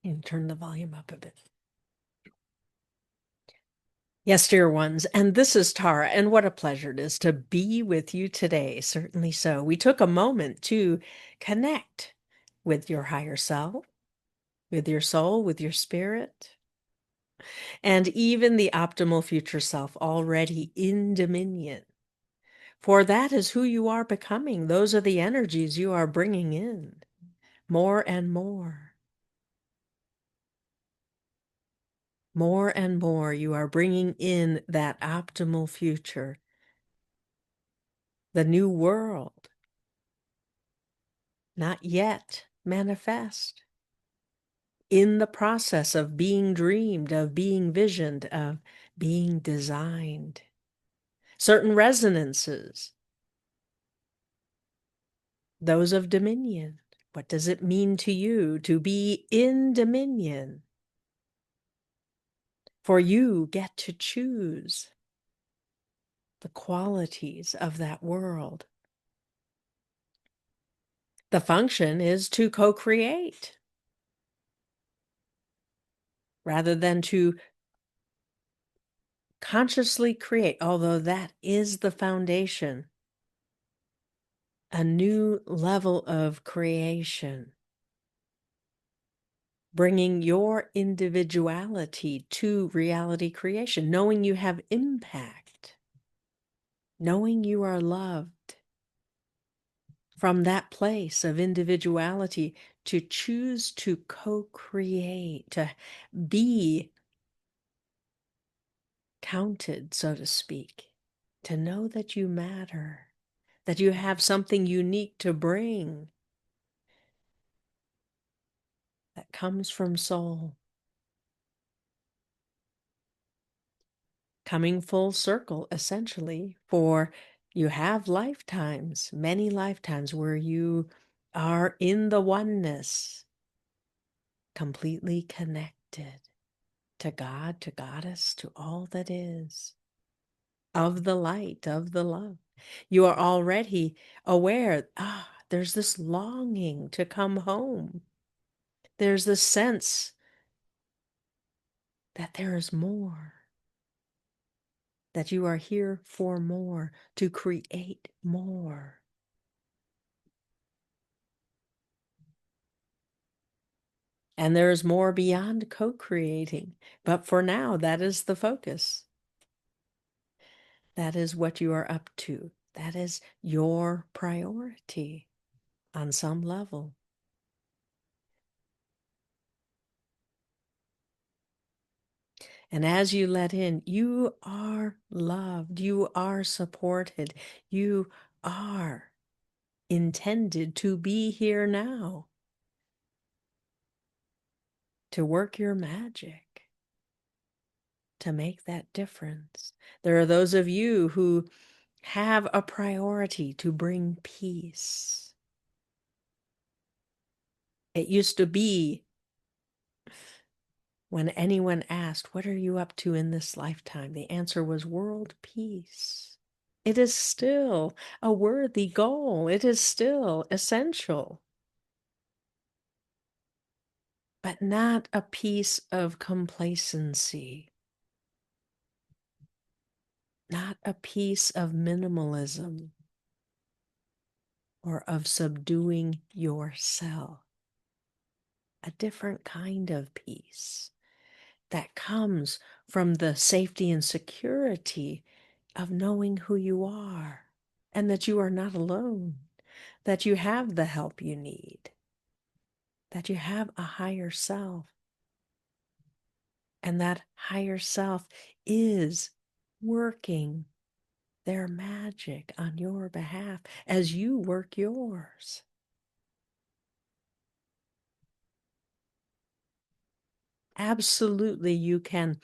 And turn the volume up a bit. Yes, dear ones, and this is Tara, and what a pleasure it is to be with you today. Certainly so. We took a moment to connect with your higher self, with your soul, with your spirit, and even the optimal future self already in dominion. For that is who you are becoming. Those are the energies you are bringing in more and more. More and more, you are bringing in that optimal future, the new world, not yet manifest, in the process of being dreamed, of being visioned, of being designed. Certain resonances, those of dominion. What does it mean to you to be in dominion? For you get to choose the qualities of that world. The function is to co-create rather than to consciously create, although that is the foundation, a new level of creation, bringing your individuality to reality creation, knowing you have impact, knowing you are loved. From that place of individuality, to choose to co-create, to be counted, so to speak, to know that you matter, that you have something unique to bring that comes from soul. Coming full circle, essentially, for you have lifetimes, many lifetimes, where you are in the oneness, completely connected to God, to Goddess, to all that is, of the light, of the love. You are already aware, there's this longing to come home. There's this sense that there is more, that you are here for more, to create more. And there is more beyond co-creating. But for now, that is the focus. That is what you are up to. That is your priority on some level. And as you let in, you are loved, you are supported, you are intended to be here now, to work your magic, to make that difference. There are those of you who have a priority to bring peace. It used to be when anyone asked, what are you up to in this lifetime? The answer was world peace. It is still a worthy goal. It is still essential. But not a piece of complacency, not a piece of minimalism or of subduing yourself. A different kind of peace that comes from the safety and security of knowing who you are and that you are not alone, that you have the help you need, that you have a higher self. And that higher self is working their magic on your behalf as you work yours. Absolutely, you can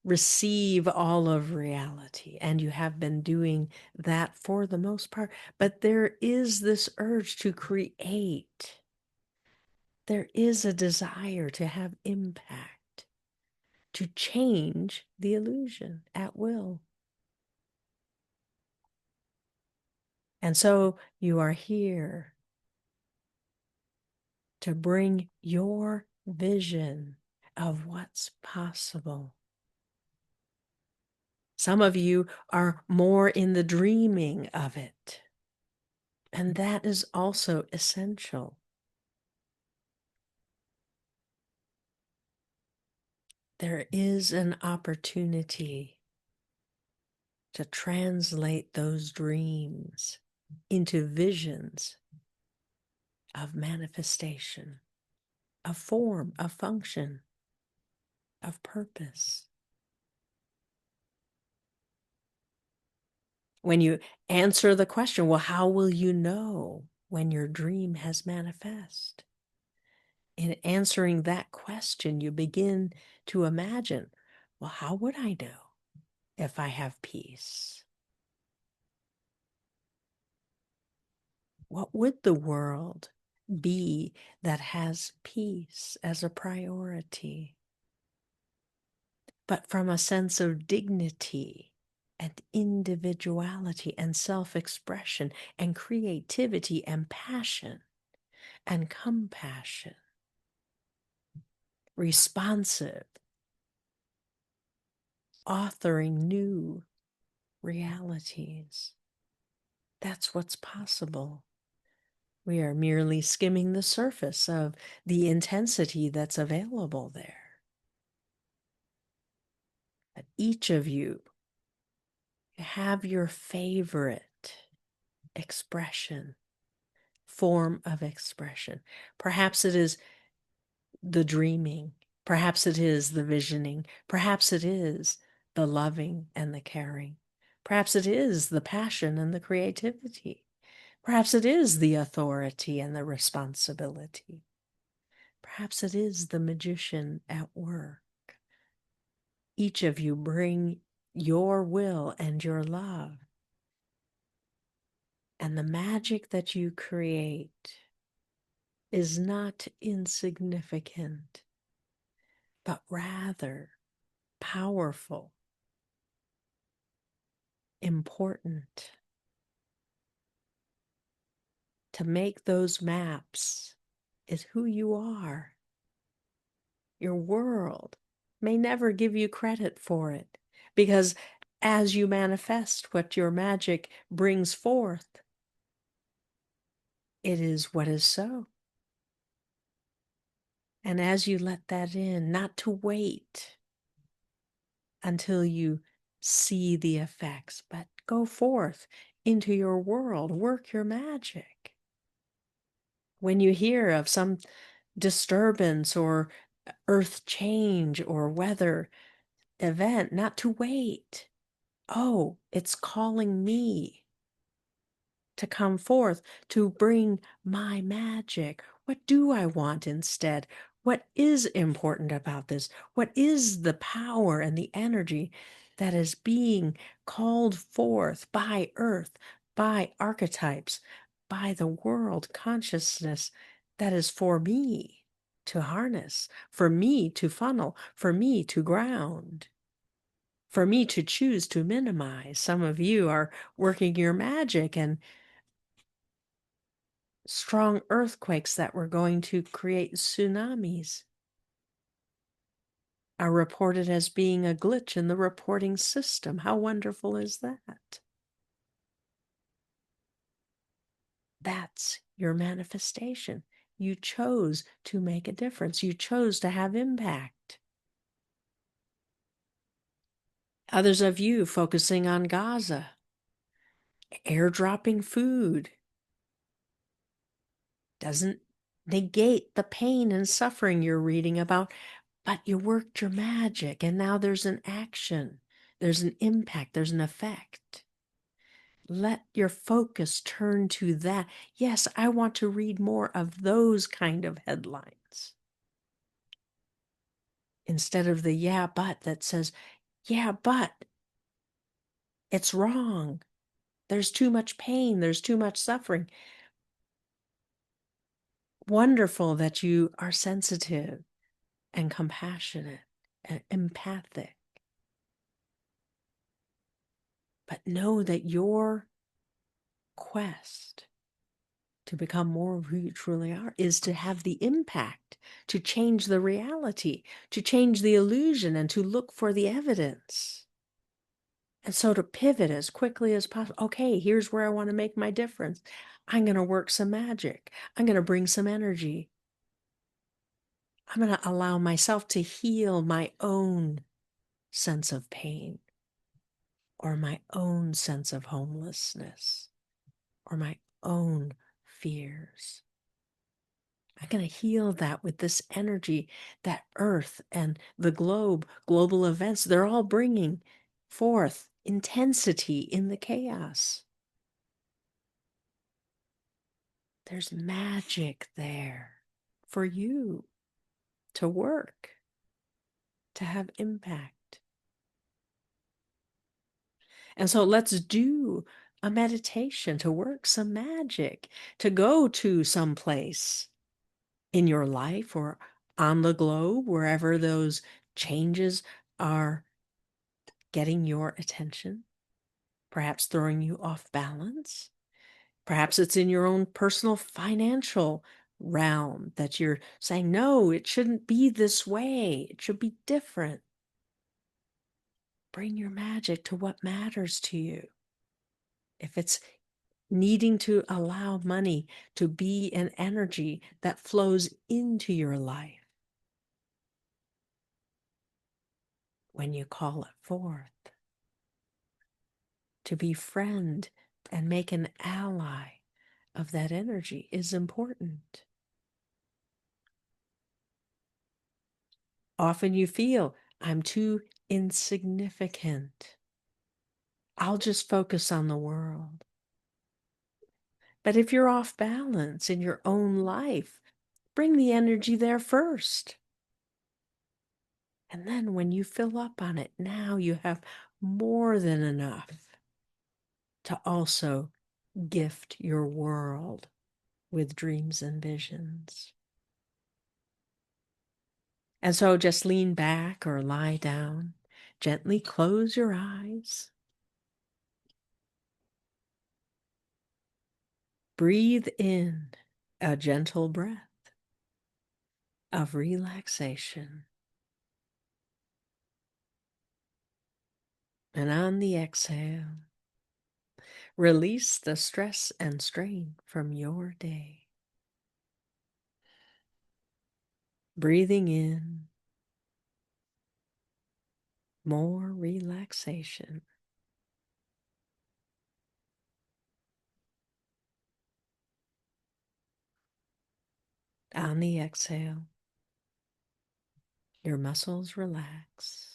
receive all of reality, and you have been doing that for the most part. But there is this urge to create. There is a desire to have impact, to change the illusion at will. And so you are here to bring your vision of what's possible. Some of you are more in the dreaming of it, and that is also essential. There is an opportunity to translate those dreams into visions of manifestation, of form, of function, of purpose. When you answer the question, well, how will you know when your dream has manifest? In answering that question, you begin to imagine, well, how would I know if I have peace? What would the world be that has peace as a priority? But from a sense of dignity and individuality and self-expression and creativity and passion and compassion, responsive, authoring new realities. That's what's possible. We are merely skimming the surface of the intensity that's available there. But each of you have your favorite expression, form of expression. Perhaps it is the dreaming. Perhaps it is the visioning. Perhaps it is the loving and the caring. Perhaps it is the passion and the creativity. Perhaps it is the authority and the responsibility. Perhaps it is the magician at work. Each of you bring your will and your love. And the magic that you create is not insignificant, but rather powerful, important. To make those maps is who you are. Your world may never give you credit for it, because as you manifest what your magic brings forth, it is what is so. And as you let that in, not to wait until you see the effects, but go forth into your world, work your magic. When you hear of some disturbance or earth change or weather event, not to wait. Oh, it's calling me to come forth, to bring my magic. What do I want instead? What is important about this? What is the power and the energy that is being called forth by earth, by archetypes, by the world consciousness that is for me to harness, for me to funnel, for me to ground? For me to choose to minimize. Some of you are working your magic, and strong earthquakes that were going to create tsunamis are reported as being a glitch in the reporting system. How wonderful is that? That's your manifestation. You chose to make a difference. You chose to have impact. Others of you focusing on Gaza, airdropping food, doesn't negate the pain and suffering you're reading about, but you worked your magic, and now there's an action, there's an impact, there's an effect. Let your focus turn to that. Yes, I want to read more of those kind of headlines, instead of the yeah, but that says, yeah, but it's wrong. There's too much pain. There's too much suffering. Wonderful that you are sensitive and compassionate and empathic. But know that your quest to become more of who you truly are is to have the impact, to change the reality, to change the illusion, and to look for the evidence. And so to pivot as quickly as possible. Okay, here's where I want to make my difference. I'm going to work some magic. I'm going to bring some energy. I'm going to allow myself to heal my own sense of pain, or my own sense of homelessness, or my own fears. I'm going to heal that with this energy that Earth and the globe, global events, they're all bringing forth intensity in the chaos. There's magic there for you to work, to have impact. And so let's do a meditation to work some magic, to go to some place in your life or on the globe, wherever those changes are getting your attention, perhaps throwing you off balance. Perhaps it's in your own personal financial realm that you're saying, no, it shouldn't be this way. It should be different. Bring your magic to what matters to you. If it's needing to allow money to be an energy that flows into your life, when you call it forth, to befriend and make an ally of that energy is important. Often you feel, I'm too insignificant. I'll just focus on the world. But if you're off balance in your own life, bring the energy there first. And then when you fill up on it, now you have more than enough to also gift your world with dreams and visions. And so just lean back or lie down, gently close your eyes. Breathe in a gentle breath of relaxation. And on the exhale, release the stress and strain from your day. Breathing in more relaxation. On the exhale, your muscles relax.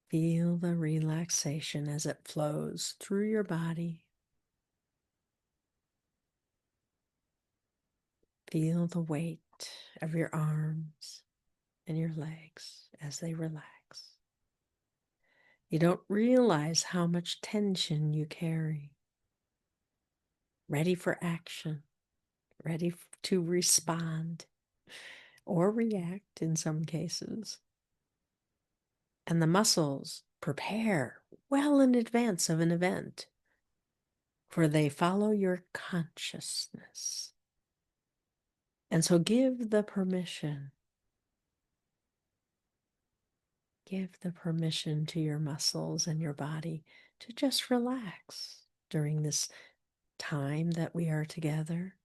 Feel the relaxation as it flows through your body. Feel the weight of your arms and your legs as they relax. You don't realize how much tension you carry. Ready for action, ready to respond or react in some cases. And the muscles prepare well in advance of an event, for they follow your consciousness. And so give the permission to your muscles and your body to just relax during this time that we are together.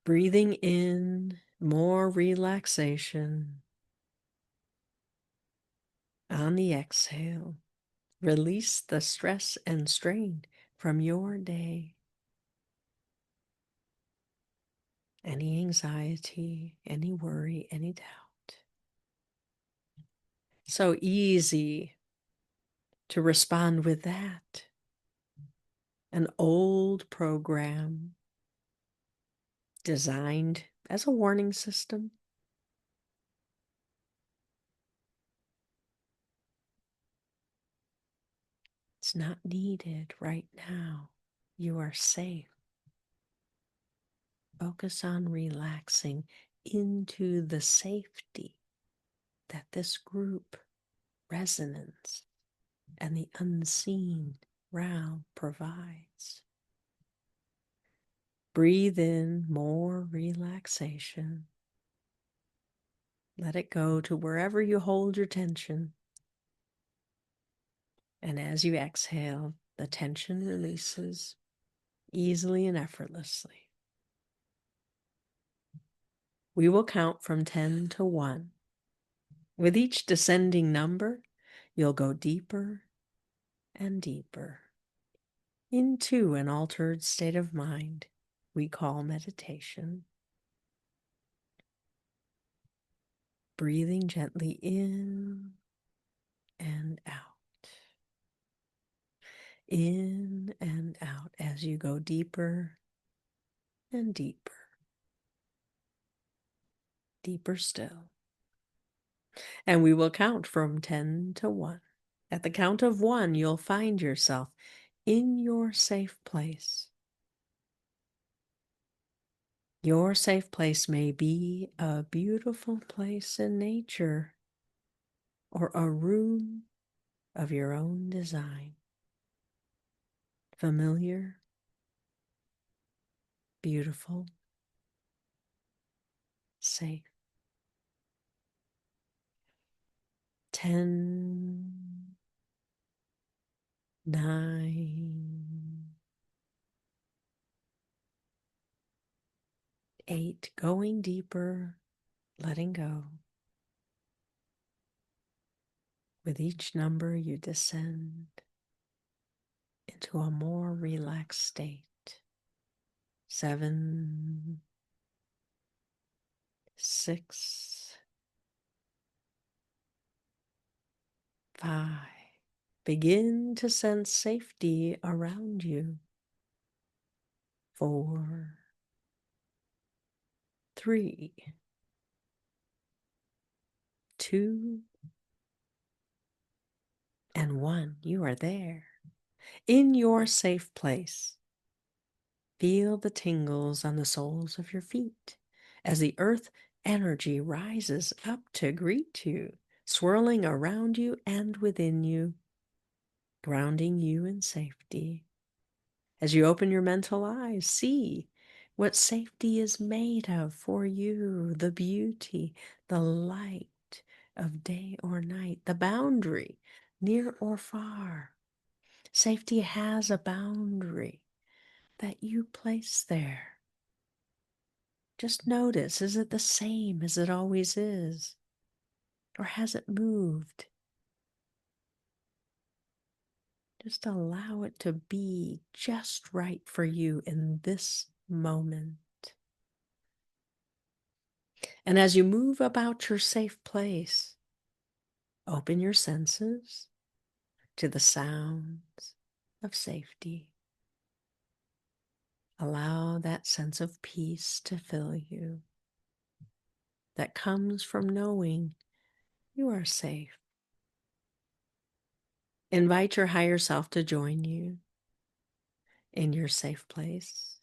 Breathing in more relaxation. On the exhale, release the stress and strain from your day. Any anxiety, any worry, any doubt. So easy to respond with that. An old program designed as a warning system. It's not needed right now. You are safe. Focus on relaxing into the safety that this group resonance and the unseen realm provides. Breathe in more relaxation. Let it go to wherever you hold your tension. And as you exhale, the tension releases easily and effortlessly. We will count from 10 to 1. With each descending number, you'll go deeper and deeper into an altered state of mind we call meditation. Breathing gently in and out. In and out as you go deeper and deeper. Deeper still. And we will count from 10 to 1. At the count of 1, you'll find yourself in your safe place. Your safe place may be a beautiful place in nature or a room of your own design. Familiar, beautiful, safe. 10, 9, 8, going deeper, letting go. With each number, you descend into a more relaxed state. 7, 6, 5. Begin to sense safety around you. 4, 3, 2, and 1. You are there, in your safe place. Feel the tingles on the soles of your feet as the earth energy rises up to greet you, swirling around you and within you, grounding you in safety. As you open your mental eyes, see what safety is made of for you, the beauty, the light of day or night, the boundary, near or far. Safety has a boundary that you place there. Just notice, is it the same as it always is? Or has it moved? Just allow it to be just right for you in this moment. And as you move about your safe place, open your senses to the sounds of safety. Allow that sense of peace to fill you that comes from knowing you are safe. Invite your higher self to join you in your safe place.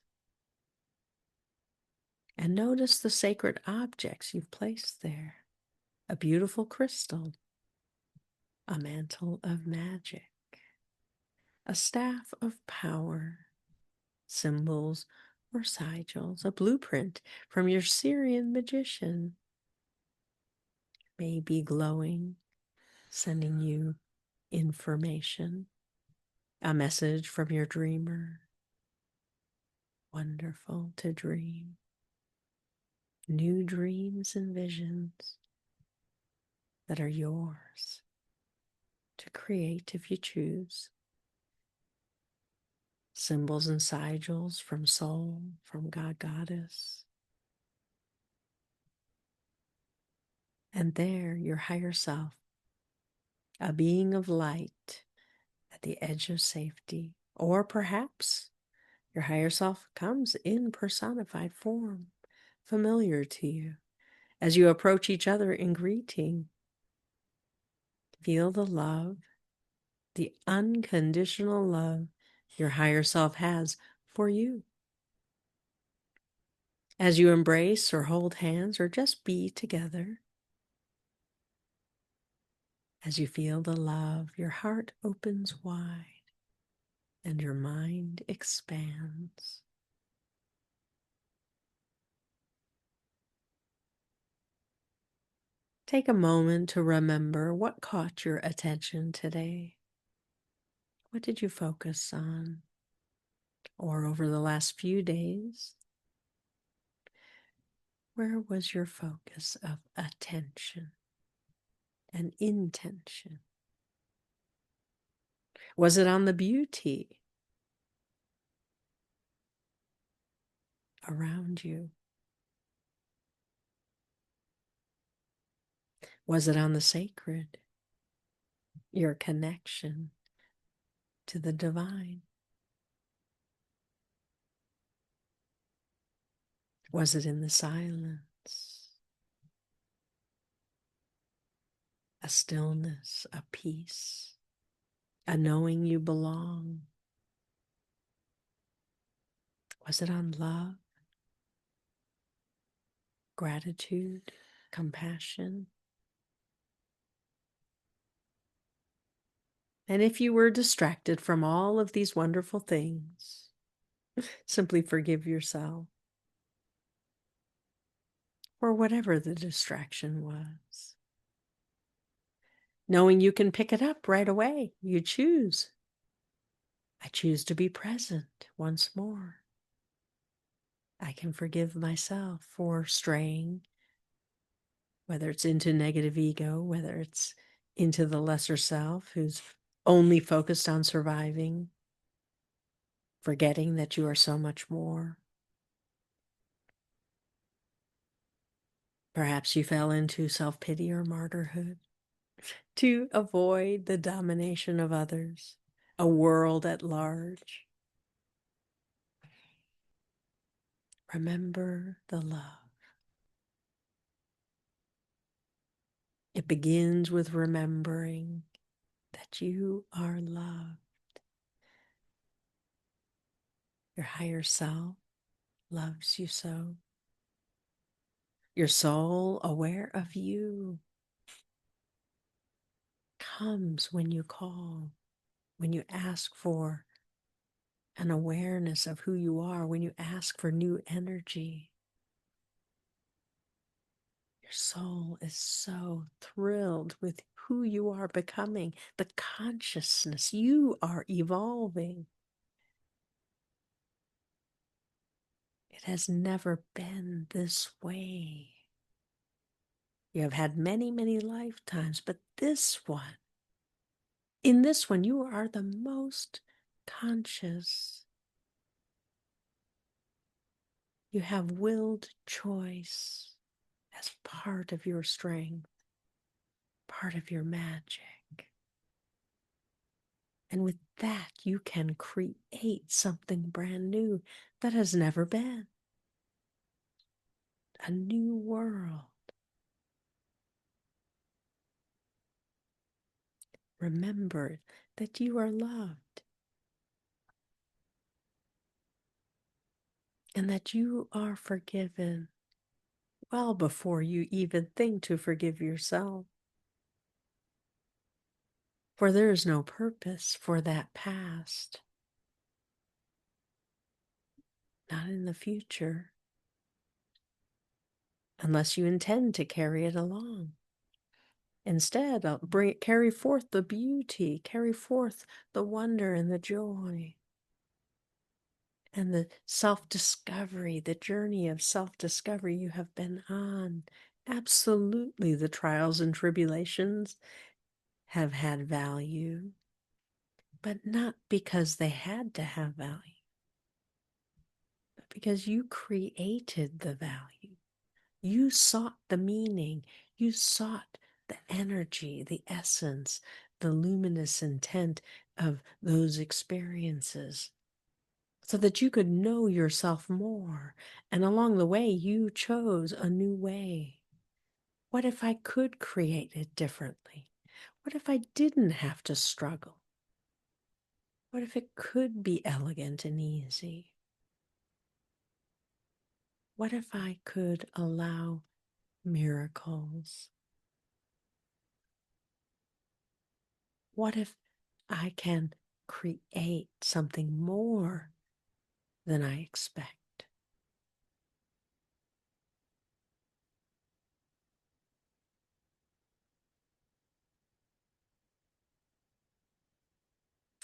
And notice the sacred objects you've placed there. A beautiful crystal, a mantle of magic, a staff of power, symbols or sigils, a blueprint from your Syrian magician, may be glowing, sending you information, a message from your dreamer. Wonderful to dream. New dreams and visions that are yours to create if you choose. Symbols and sigils from soul, from God, Goddess. And there, your higher self, a being of light at the edge of safety. Or perhaps your higher self comes in personified form, familiar to you. As you approach each other in greeting, feel the love, the unconditional love your higher self has for you. As you embrace or hold hands or just be together, as you feel the love, your heart opens wide. and your mind expands. Take a moment to remember what caught your attention today. What did you focus on? Or over the last few days, where was your focus of attention and intention? Was it on the beauty around you? Was it on the sacred, your connection to the divine? Was it in the silence, a stillness, a peace, a knowing you belong? Was it on love, gratitude, compassion? And if you were distracted from all of these wonderful things, simply forgive yourself for whatever the distraction was. Knowing you can pick it up right away, you choose. I choose to be present once more. I can forgive myself for straying, whether it's into negative ego, whether it's into the lesser self who's only focused on surviving, forgetting that you are so much more. Perhaps you fell into self-pity or martyrhood to avoid the domination of others, a world at large. Remember the love. It begins with remembering that you are loved. Your higher self loves you so. Your soul, aware of you, comes when you call, when you ask for an awareness of who you are, when you ask for new energy. Your soul is so thrilled with who you are becoming, the consciousness you are evolving. It has never been this way. You have had many, many lifetimes, but in this one, you are the most conscious. You have willed choice as part of your strength, part of your magic. And with that, you can create something brand new that has never been. A new world. Remember that you are loved and that you are forgiven well before you even think to forgive yourself. For there is no purpose for that past, not in the future, unless you intend to carry it along. Instead, carry forth the beauty, carry forth the wonder and the joy, and the self-discovery, the journey of self-discovery you have been on. Absolutely, the trials and tribulations have had value, but not because they had to have value, but because you created the value. You sought the meaning. You sought the energy, the essence, the luminous intent of those experiences so that you could know yourself more. And along the way, you chose a new way. What if I could create it differently? What if I didn't have to struggle? What if it could be elegant and easy? What if I could allow miracles? What if I can create something more than I expect.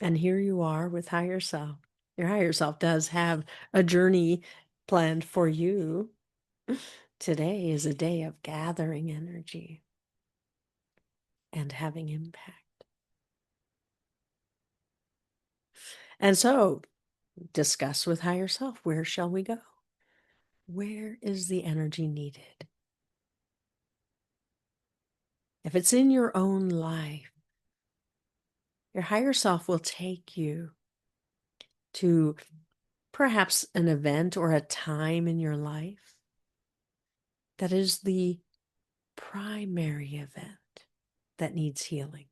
And here you are with higher self. Your higher self does have a journey planned for you. Today is a day of gathering energy and having impact. And so, discuss with higher self, where shall we go? Where is the energy needed? If it's in your own life, your higher self will take you to perhaps an event or a time in your life that is the primary event that needs healing,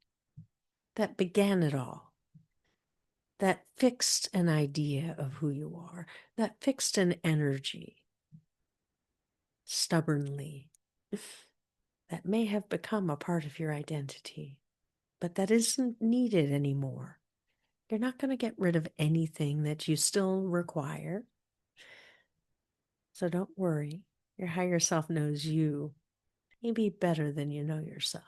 that began it all, that fixed an idea of who you are, that fixed an energy stubbornly that may have become a part of your identity, but that isn't needed anymore. You're not going to get rid of anything that you still require. So don't worry. Your higher self knows you maybe better than you know yourself.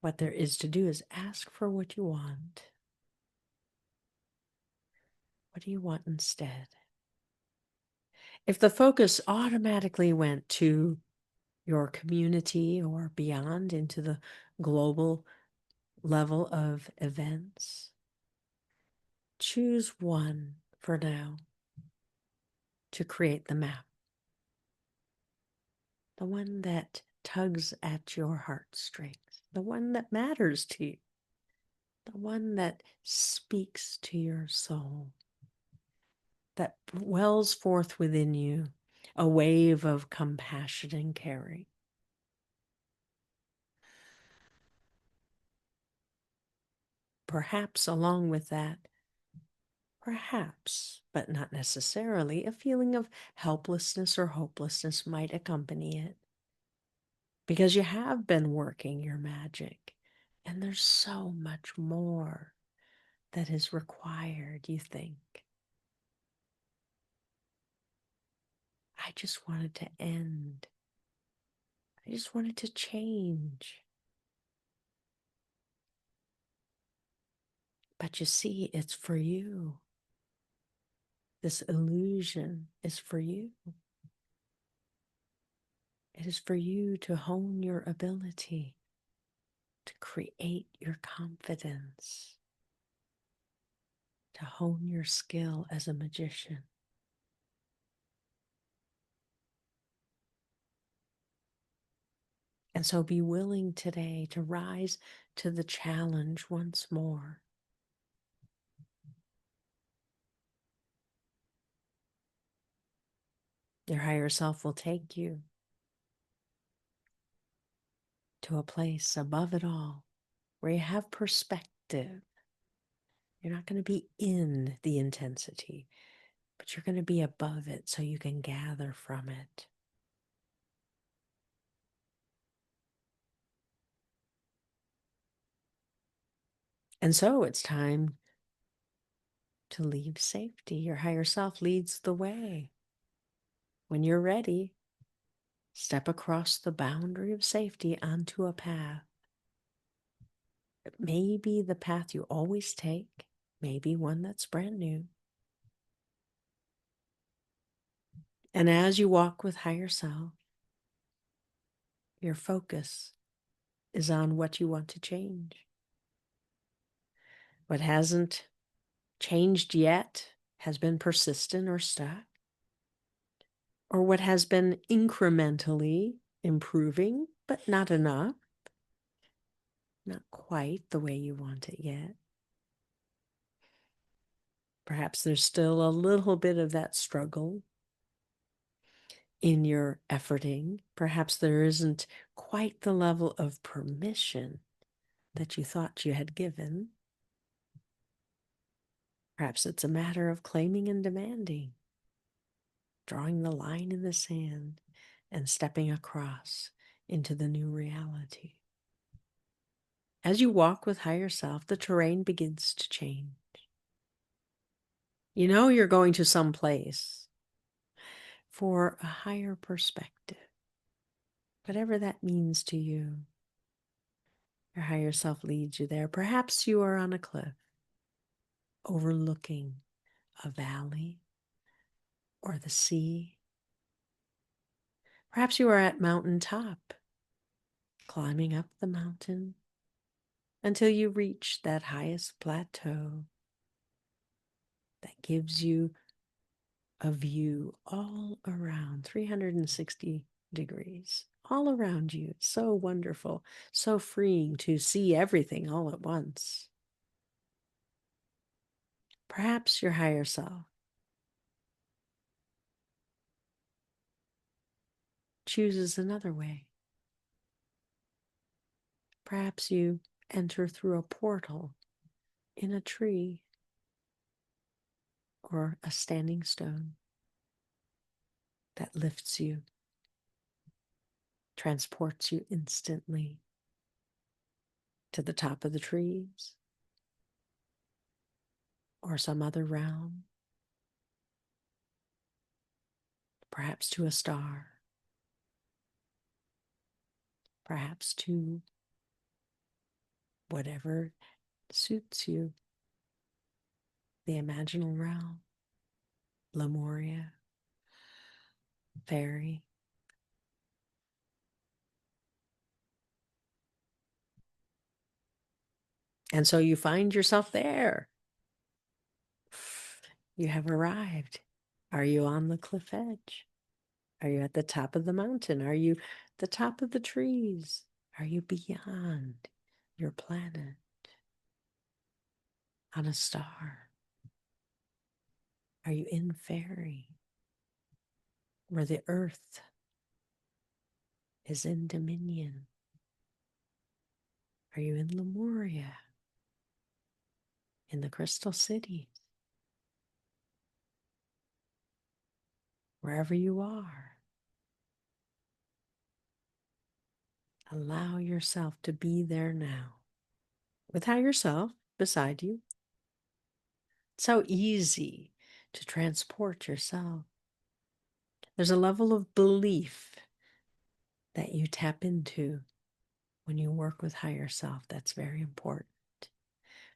What there is to do is ask for what you want. What do you want instead? If the focus automatically went to your community or beyond into the global level of events, choose one for now to create the map. The one that tugs at your heartstrings, the one that matters to you, the one that speaks to your soul, that wells forth within you a wave of compassion and caring. Perhaps along with that, perhaps, but not necessarily, a feeling of helplessness or hopelessness might accompany it. Because you have been working your magic, and there's so much more that is required, you think. I just wanted to end. I just wanted to change. But you see, it's for you. This illusion is for you. It is for you to hone your ability, to create your confidence, to hone your skill as a magician. And so be willing today to rise to the challenge once more. Your higher self will take you to a place above it all where you have perspective. You're not going to be in the intensity, but you're going to be above it so you can gather from it. And so it's time to leave safety. Your higher self leads the way. When you're ready, step across the boundary of safety onto a path. It may be the path you always take, maybe one that's brand new. And as you walk with higher self, your focus is on what you want to change. What hasn't changed yet has been persistent or stuck, or what has been incrementally improving, but not enough, not quite the way you want it yet. Perhaps there's still a little bit of that struggle in your efforting. Perhaps there isn't quite the level of permission that you thought you had given. Perhaps it's a matter of claiming and demanding, drawing the line in the sand and stepping across into the new reality. As you walk with higher self, the terrain begins to change. You know you're going to some place for a higher perspective, whatever that means to you. Your higher self leads you there. Perhaps you are on a cliff overlooking a valley or the sea. Perhaps you are at mountain top, climbing up the mountain until you reach that highest plateau that gives you a view all around 360 degrees, all around you. It's so wonderful, so freeing to see everything all at once. Perhaps your higher self chooses another way. Perhaps you enter through a portal in a tree or a standing stone that lifts you, transports you instantly to the top of the trees or some other realm, perhaps to a star, perhaps to whatever suits you, the imaginal realm, Lemuria, fairy. And so you find yourself there. You have arrived. Are you on the cliff edge? Are you at the top of the mountain? Are you the top of the trees? Are you beyond your planet on a star? Are you in fairy, where the earth is in dominion? Are you in Lemuria, in the crystal city? Wherever you are, allow yourself to be there now, with higher self beside you. It's so easy to transport yourself. There's a level of belief that you tap into when you work with higher self that's very important.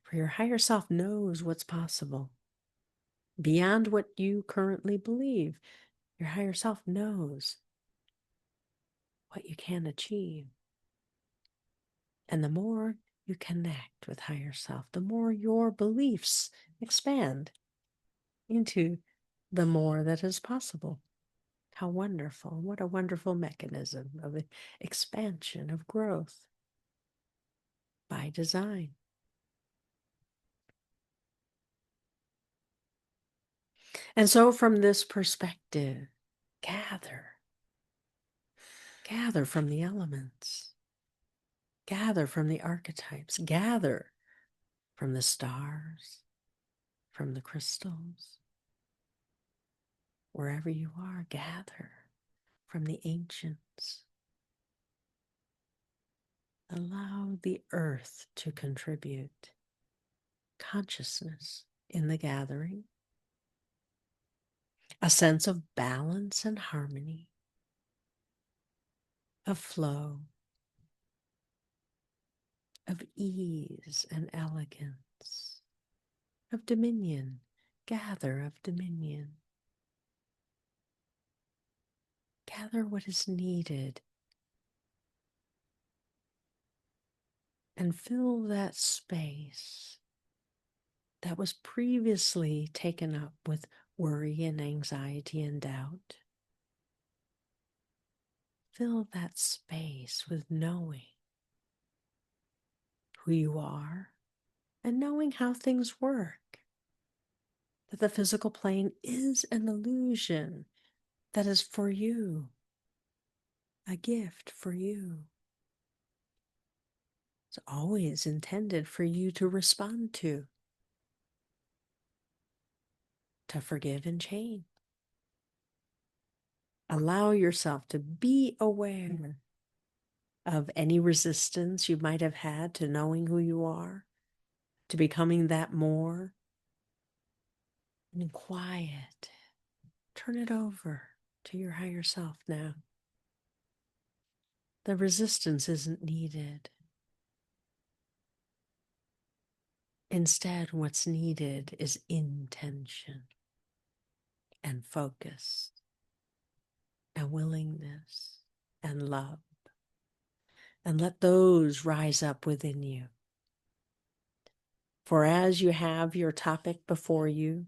For your higher self knows what's possible. Beyond what you currently believe, your higher self knows what you can achieve. And the more you connect with higher self, the more your beliefs expand into the more that is possible. How wonderful. What a wonderful mechanism of expansion, of growth by design. And so from this perspective, gather from the elements, gather from the archetypes, gather from the stars, from the crystals, wherever you are, gather from the ancients. Allow the earth to contribute consciousness in the gathering, a sense of balance and harmony, of flow, of ease and elegance, of dominion. Gather of dominion. Gather what is needed and fill that space that was previously taken up with worry and anxiety and doubt. Fill that space with knowing who you are and knowing how things work. That the physical plane is an illusion that is for you, a gift for you. It's always intended for you to respond to forgive and change. Allow yourself to be aware of any resistance you might have had to knowing who you are, to becoming that more. And quiet. Turn it over to your higher self now. The resistance isn't needed. Instead, what's needed is intention and focus and willingness and love. And let those rise up within you. For as you have your topic before you,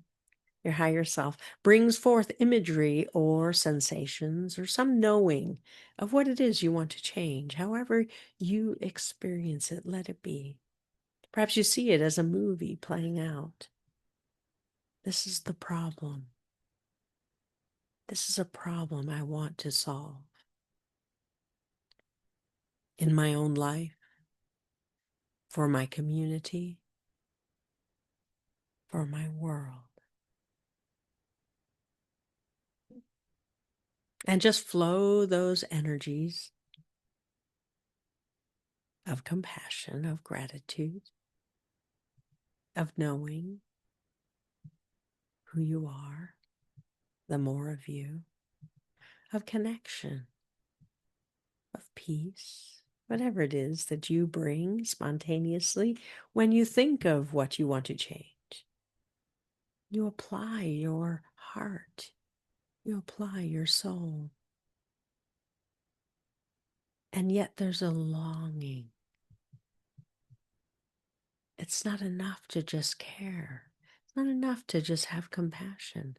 your higher self brings forth imagery or sensations or some knowing of what it is you want to change. However you experience it, let it be. Perhaps you see it as a movie playing out. This is the problem. This is a problem I want to solve in my own life, for my community, for my world. And just flow those energies of compassion, of gratitude, of knowing who you are, the more of you, of connection, of peace, whatever it is that you bring spontaneously when you think of what you want to change. You apply your heart, you apply your soul. And yet there's a longing. It's not enough to just care. It's not enough to just have compassion.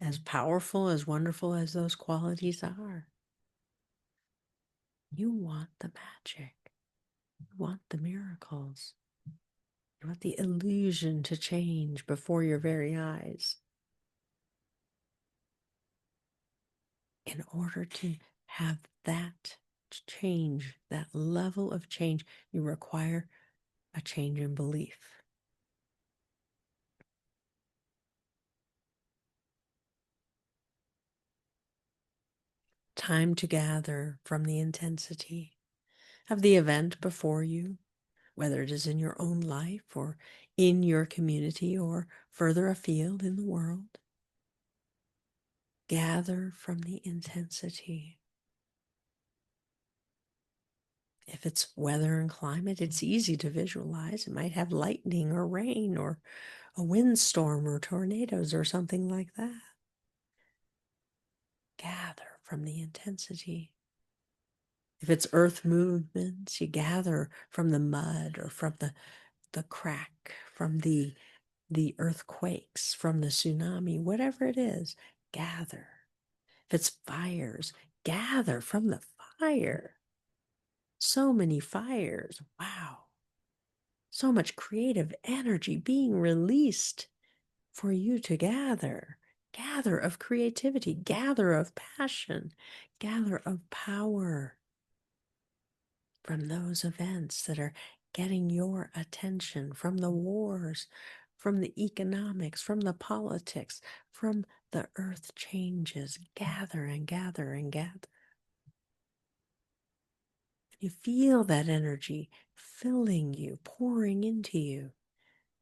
As powerful, as wonderful as those qualities are, you want the magic. You want the miracles. You want the illusion to change before your very eyes. In order to have that change, that level of change, you require a change in belief. Time to gather from the intensity of the event before you, whether it is in your own life or in your community or further afield in the world. Gather from the intensity. If it's weather and climate, it's easy to visualize. It might have lightning or rain or a windstorm or tornadoes or something like that. Gather from the intensity. If it's earth movements, you gather from the mud or from the crack, from the earthquakes, from the tsunami, whatever it is, gather. If it's fires, gather from the fire. So many fires. Wow. So much creative energy being released for you to gather. Gather of creativity, gather of passion, gather of power from those events that are getting your attention, from the wars, from the economics, from the politics, from the earth changes. Gather and gather and gather. You feel that energy filling you, pouring into you.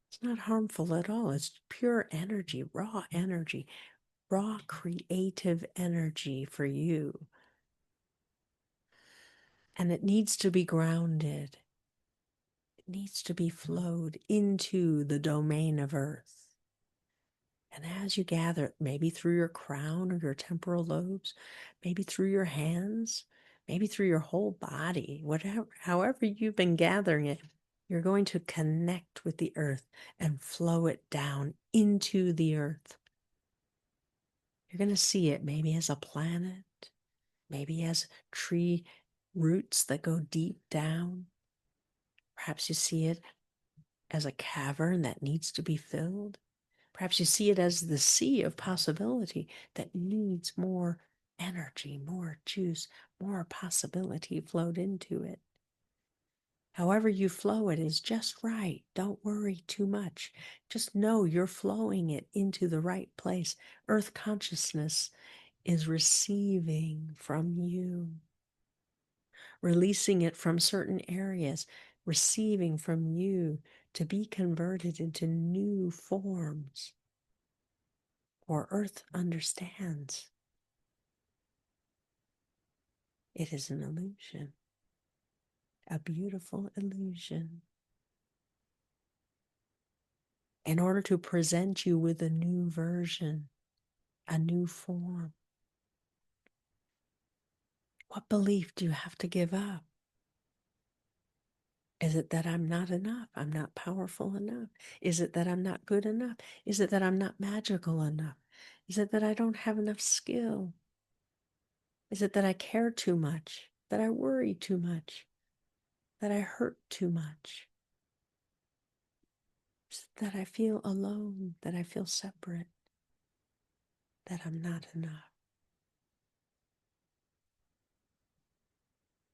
It's not harmful at all. It's pure energy, raw creative energy for you. And it needs to be grounded. It needs to be flowed into the domain of earth. And as you gather it, maybe through your crown or your temporal lobes, maybe through your hands, maybe through your whole body, whatever, however you've been gathering it, you're going to connect with the earth and flow it down into the earth. You're going to see it maybe as a planet, maybe as tree roots that go deep down. Perhaps you see it as a cavern that needs to be filled. Perhaps you see it as the sea of possibility that needs more energy, more juice, more possibility flowed into it. However you flow it is just right. Don't worry too much. Just know you're flowing it into the right place. Earth consciousness is receiving from you. releasing it from certain areas, receiving from you to be converted into new forms. For Earth understands it is an illusion, a beautiful illusion. In order to present you with a new version, a new form, what belief do you have to give up? Is it that I'm not enough? I'm not powerful enough? Is it that I'm not good enough? Is it that I'm not magical enough? Is it that I don't have enough skill? Is it that I care too much? That I worry too much? That I hurt too much? Is it that I feel alone? That I feel separate? That I'm not enough?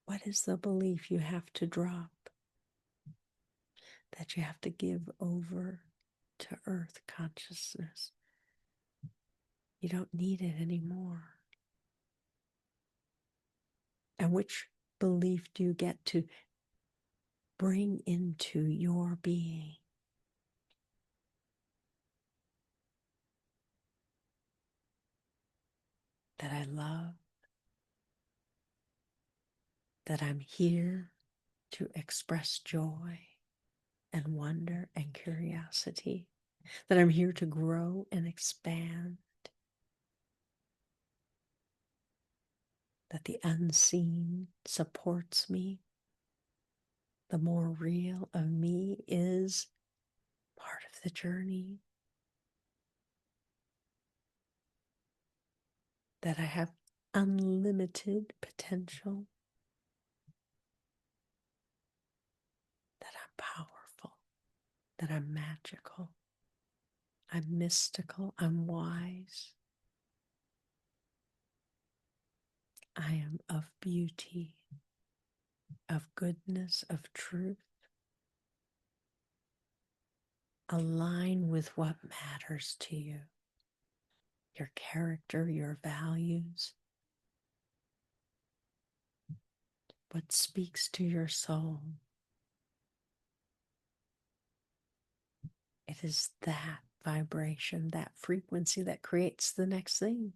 What is the belief you have to drop? That you have to give over to Earth consciousness? You don't need it anymore. And which belief do you get to bring into your being? That I love, that I'm here to express joy and wonder and curiosity, that I'm here to grow and expand, that the unseen supports me. The more real of me is part of the journey, that I have unlimited potential, that I'm powerful, that I'm magical, I'm mystical, I'm wise, I am of beauty, of goodness, of truth. Align with what matters to you, your character, your values, what speaks to your soul. It is that vibration, that frequency that creates the next thing.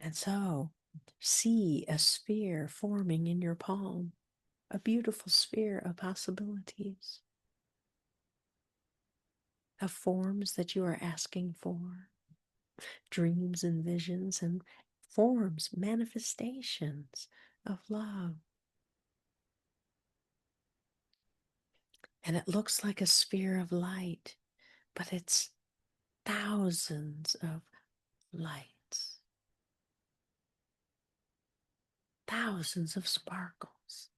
And so, see a sphere forming in your palm, a beautiful sphere of possibilities, of forms that you are asking for, dreams and visions and forms, manifestations of love. And it looks like a sphere of light, but it's thousands of lights, thousands of sparkles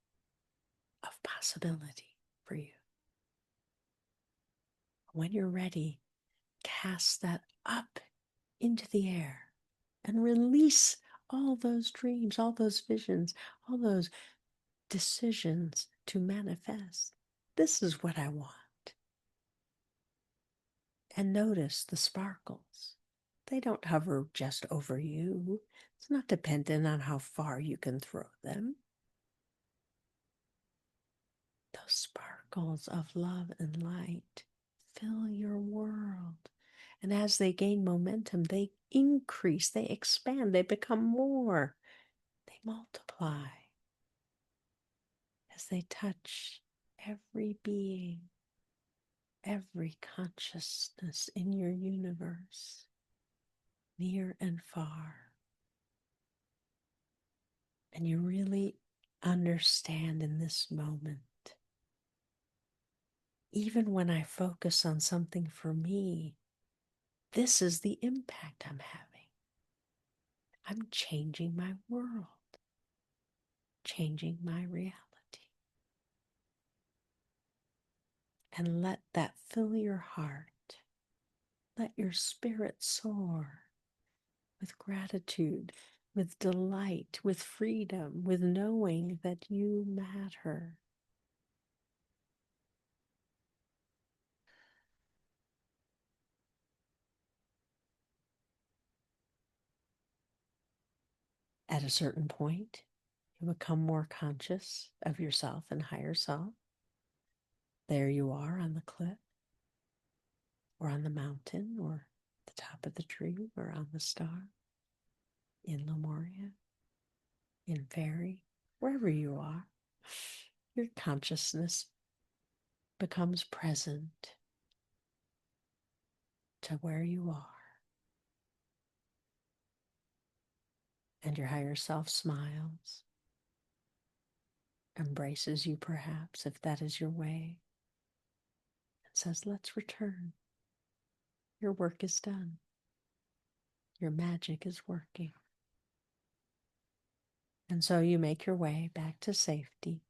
of possibility for you. When you're ready, cast that up into the air and release all those dreams, all those visions, all those decisions to manifest. This is what I want. And notice the sparkles. They don't hover just over you. It's not dependent on how far you can throw them. Those sparkles of love and light fill your world. And as they gain momentum, they increase, they expand, they become more, they multiply as they touch every being, every consciousness in your universe, near and far. And you really understand in this moment, even when I focus on something for me, this is the impact I'm having. I'm changing my world, changing my reality. And let that fill your heart. Let your spirit soar with gratitude, with delight, with freedom, with knowing that you matter. At a certain point, you become more conscious of yourself and higher self. There you are on the cliff, or on the mountain, or the top of the tree, or on the star, in Lemuria, in Fairy, wherever you are. Your consciousness becomes present to where you are. And your higher self smiles, embraces you perhaps, if that is your way, and says, let's return. Your work is done. Your magic is working. And so you make your way back to safety.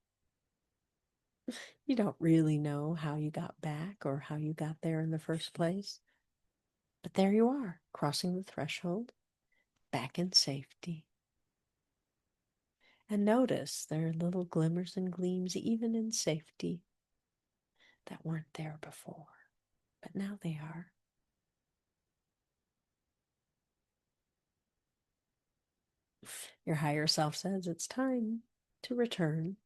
You don't really know how you got back or how you got there in the first place. But there you are, crossing the threshold, back in safety. And notice there are little glimmers and gleams, even in safety, that weren't there before. But now they are. Your higher self says it's time to return.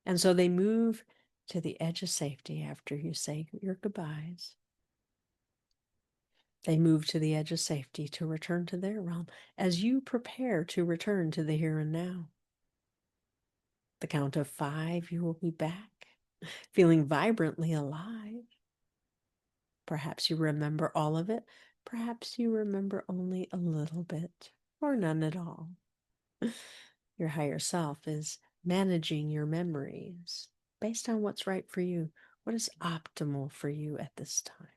And so they move to the edge of safety after you say your goodbyes. They move to the edge of safety to return to their realm as you prepare to return to the here and now. The count of 5, you will be back, feeling vibrantly alive. Perhaps you remember all of it. Perhaps you remember only a little bit, or none at all. Your higher self is managing your memories based on what's right for you, what is optimal for you at this time.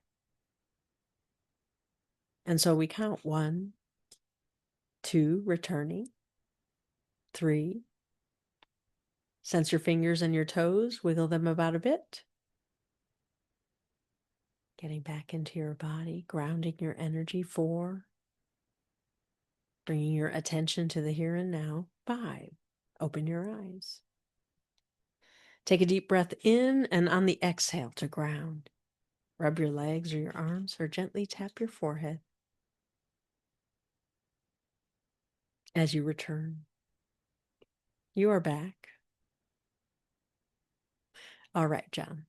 And so we count 1, 2, returning, 3. Sense your fingers and your toes, wiggle them about a bit. Getting back into your body, grounding your energy. 4. Bringing your attention to the here and now. 5. Open your eyes. Take a deep breath in, and on the exhale to ground. Rub your legs or your arms, or gently tap your forehead as you return. You are back. All right, John,